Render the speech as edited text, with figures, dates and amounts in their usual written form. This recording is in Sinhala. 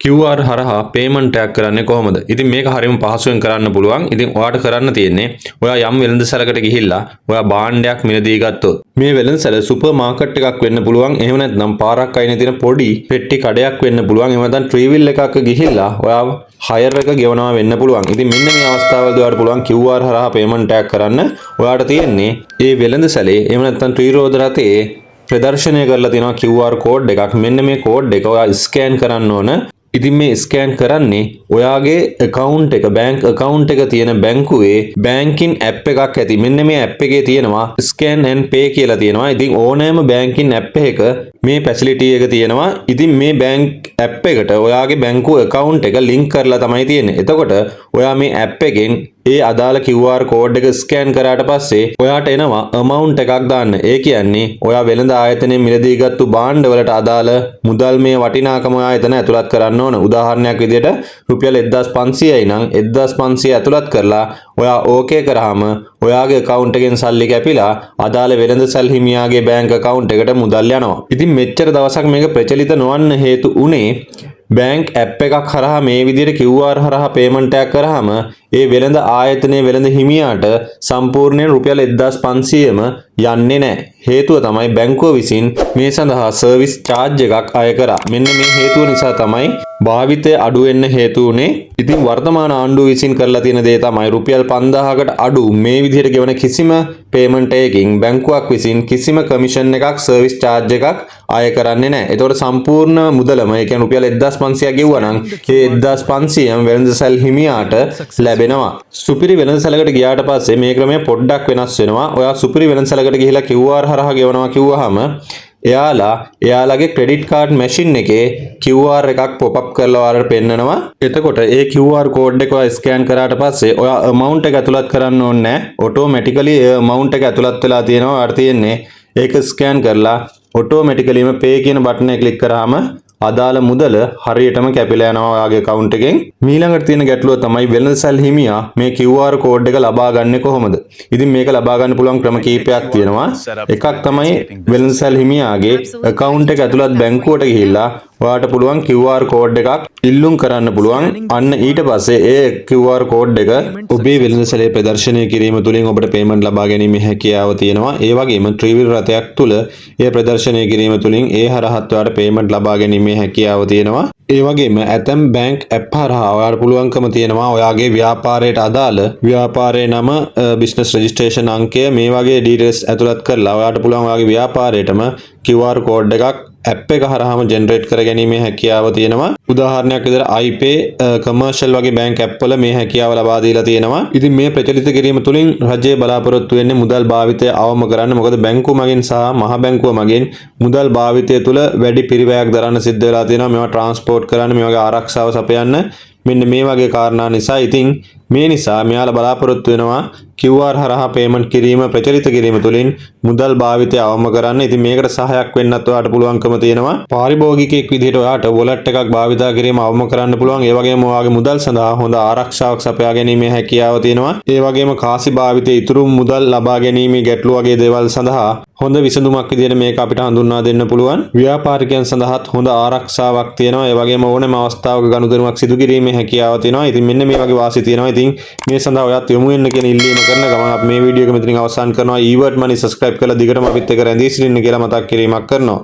QR හරහා පේමන්ට් එකක් කරන්නේ කොහොමද? ඉතින් මේක හරියම පහසුවෙන් කරන්න පුළුවන්. ඉතින් ඔයාට කරන්න තියෙන්නේ ඔයා යම් වෙළඳසැලකට ගිහිල්ලා ඔයා භාණ්ඩයක් මිලදී ගත්තොත් මේ වෙළඳසැල සුපර් මාකට් එකක් වෙන්න පුළුවන්. එහෙම නැත්නම් පාරක් අයිනේ තියෙන පොඩි පෙට්ටි කඩයක් වෙන්න පුළුවන්. එහෙම නැත්නම් ට්‍රීවිල් එකක ගිහිල්ලා ඔයා හයර් එක ගෙවනවා වෙන්න පුළුවන්. ඉතින් මෙන්න මේ අවස්ථාවලදී ඔයාට පුළුවන් QR හරහා පේමන්ට් එකක් කරන්න. ඔයාට තියෙන්නේ මේ වෙළඳසැලේ එහෙම නැත්නම් ත්‍රිරෝද රථයේ ප්‍රදර්ශනය කරලා තියෙනවා QR කෝඩ් එකක්. මෙන්න මේ කෝඩ් එක ඔයා ස්කෑන් කරන්න ඕන. ඉතින් මේ ස්කෑන් කරන්නේ ඔයාගේ account එක bank account එක තියෙන බැංකුවේ banking app එකක් ඇති. මෙන්න මේ app එකේ තියෙනවා scan and pay කියලා තියෙනවා. ඉතින් ඕනෑම banking app එකක මේ facility එක තියෙනවා. ඉතින් මේ bank app එකට ඔයාගේ බැංකුව account එක link කරලා තමයි තියෙන්නේ. එතකොට ඔයා මේ app එකෙන් ඒ අදාළ QR කෝඩ් එක ස්කෑන් කරාට පස්සේ ඔයාට එනවා amount එකක් දාන්න. ඒ කියන්නේ ඔයා වෙළඳ ආයතනයේ මිලදී ගත්තු භාණ්ඩ වලට අදාළ මුදල් මේ වටිනාකම ඔයා එතන ඇතුළත් කරන්න ඕන. උදාහරණයක් විදිහට රුපියල් 1500යි නම් 1500 ඇතුළත් කරලා ඔයා ඕකේ කරාම ඔයාගේ account එකෙන් සල්ලි කැපිලා අදාළ වෙළඳසල් හිමියාගේ bank account එකට මුදල් යනවා. ඉතින් මෙච්චර දවසක් මේක ප්‍රචලිත නොවන්න හේතු උනේ බැංක් ඇප් එකක් හරහා මේ විදිහට QR හරහා පේමන්ට් එකක් කරාම ඒ වෙළඳ ආයතනයේ වෙළඳ හිමියාට සම්පූර්ණයෙන් රුපියල් 1500ම යන්නේ නැහැ. හේතුව තමයි බැංකුව විසින් මේ සඳහා සර්විස් charge එකක් අය කරා. මෙන්න මේ හේතුව නිසා තමයි භාවිතය අඩු වෙන්න හේතු උනේ. ඉතින් වර්තමාන ආණ්ඩුව විසින් කරලා තියෙන දේ තමයි රුපියල් 5000කට අඩු මේ විදිහට ගෙවන කිසිම පේමන්ට් එකකින් බැංකුවක් විසින් කිසිම කමිෂන් එකක් සර්විස් charge එකක් අය කරන්නේ නැහැ. ඒතකොට සම්පූර්ණ මුදලම ඒ කියන්නේ රුපියල් 1500 ගෙවුවා නම් ඒ 1500ම වෙළඳසැල් හිමියාට ලැබෙනවා. සුපිරි වෙළඳසැලකට ගියාට පස්සේ මේ ක්‍රමය පොඩ්ඩක් වෙනස් වෙනවා. ඔයා සුපිරි වෙළඳසැලකට ගිහිලා QR හරහා ගෙවනවා කිව්වහම එයාලගේ ක්‍රෙඩිට් කාඩ් මැෂින් එකේ QR එකක් pop up කරලා ඔයාලට පෙන්නනවා. එතකොට ඒ QR කෝඩ් එක ඔයා ස්කෑන් කරාට පස්සේ ඔයා amount එක ඇතුළත් කරන්න ඕනේ නැහැ. ඔටෝමැටිකලි ඒ amount එක ඇතුළත් වෙලා තියෙනවා. ඔයාලට තියෙන්නේ ඒක ස්කෑන් කරලා ඔටෝමැටිකලිම pay කියන බටන් එක ක්ලික් කරාම අදාළ මුදල හරියටම කැපිලා යනවා ඔයාගේ account එකෙන්. ඊළඟට තියෙන ගැටලුව තමයි වෙළඳසැල් හිමියා මේ QR කෝඩ් එක ලබා ගන්නෙ කොහොමද? ඉතින් මේක ලබා ගන්න පුළුවන් ක්‍රම කීපයක් තියෙනවා. එකක් තමයි වෙළඳසැල් හිමියාගේ account එක ඇතුළත් බැංකුවට ගිහිල්ලා ඔයාට පුළුවන් QR කෝඩ් එකක් ඉල්ලුම් කරන්න පුළුවන්. අන්න ඊට පස්සේ ඒ QR කෝඩ් එක ඔබේ වෙළඳසැලේ ප්‍රදර්ශනය කිරීම තුළින් ඔබට පේමන්ට් ලබා ගැනීමේ හැකියාව තියෙනවා. ඒ වගේම ත්‍රිවිල් රථයක් තුළ ඒ ප්‍රදර්ශනය කිරීම තුළින් ඒ හරහත් ඔයාට පේමන්ට් ලබා ගැනීමේ හැකියාව තියෙනවා. ඒ වගේම ඇතම් බැංක් ඇප් හරහා ඔයාට පුළුවන්කම තියෙනවා ඔයාගේ ව්‍යාපාරයට අදාළ ව්‍යාපාරයේ නම බිස්නස් රෙජිස්ට්‍රේෂන් අංකය මේ වගේ ඩීටේල්ස් ඇතුළත් කරලා ඔයාට පුළුවන් ඔයාගේ ව්‍යාපාරයටම QR කෝඩ් එකක් ඇප් එක හරහාම ජෙනරේට් කර ගැනීමේ හැකියාව තියෙනවා. උදාහරණයක් විදිහට iPay කමර්ෂල් වගේ බැංක් ඇප් වල මේ හැකියාව ලබා දීලා තියෙනවා. ඉතින් මේ ප්‍රචලිත කිරීම තුළින් රජය බලාපොරොත්තු වෙන්නේ මුදල් භාවිතය අවම කරන්න. මොකද බැංකුව මගින් සහ මහ බැංකුව මගින් මුදල් භාවිතය තුළ වැඩි පිරිවැයක් දරන්න සිද්ධ වෙලා තියෙනවා. මේවා ට්‍රාන්ස්පෝර්ට් කරන්න, මේ වගේ ආරක්ෂාව සපයන්න මෙන්න මේ වගේ කාරණා නිසා. ඉතින් මේ නිසා මෙයාලා බලාපොරොත්තු වෙනවා QR හරහා පේමන්ට් කිරීම ප්‍රචලිත කිරීම තුළින් මුදල් භාවිතය අවම කරන්න. ඉතින් මේකට සහායක් වෙන්නත් ඔයාට පුළුවන්කම තියෙනවා. පාරිභෝගිකයෙක් විදිහට ඔයාට වොලට් එකක් භාවිතා කිරීම අවම කරන්න පුළුවන්. ඒ වගේම ඔයාගේ මුදල් සඳහා හොඳ ආරක්ෂාවක් සපයා ගැනීමේ හැකියාව තියෙනවා. ඒ වගේම කාසි භාවිතයේ ඉතුරු මුදල් ලබා ගැනීමේ ගැටලු වගේ දේවල් සඳහා හොඳ විසඳුමක් විදිහට මේක අපිට හඳුන්වා දෙන්න පුළුවන්. ව්‍යාපාරිකයන් සඳහාත් හොඳ ආරක්ෂාවක් තියෙනවා. ඒ වගේම ඕනෑම අවස්ථාවක ගනුදෙනුවක් සිදු කිරීමේ හැකියාව තියෙනවා. ඉතින් මෙන්න මේ වගේ වාසි තියෙනවා. ඉතින් මේ සඳහා ඔයත් යොමු වෙන්න කියන ඉල්ලීම කරන ගමන් අපි මේ වීඩියෝ එක මෙතනින් අවසන් කරනවා. ඊවර්ඩ් මනි සබ්ස්ක්‍රයිබ් කරලා දිගටම අපිත් එක්ක රැඳී සිටින්න කියලා මතක් කිරීමක් කරනවා.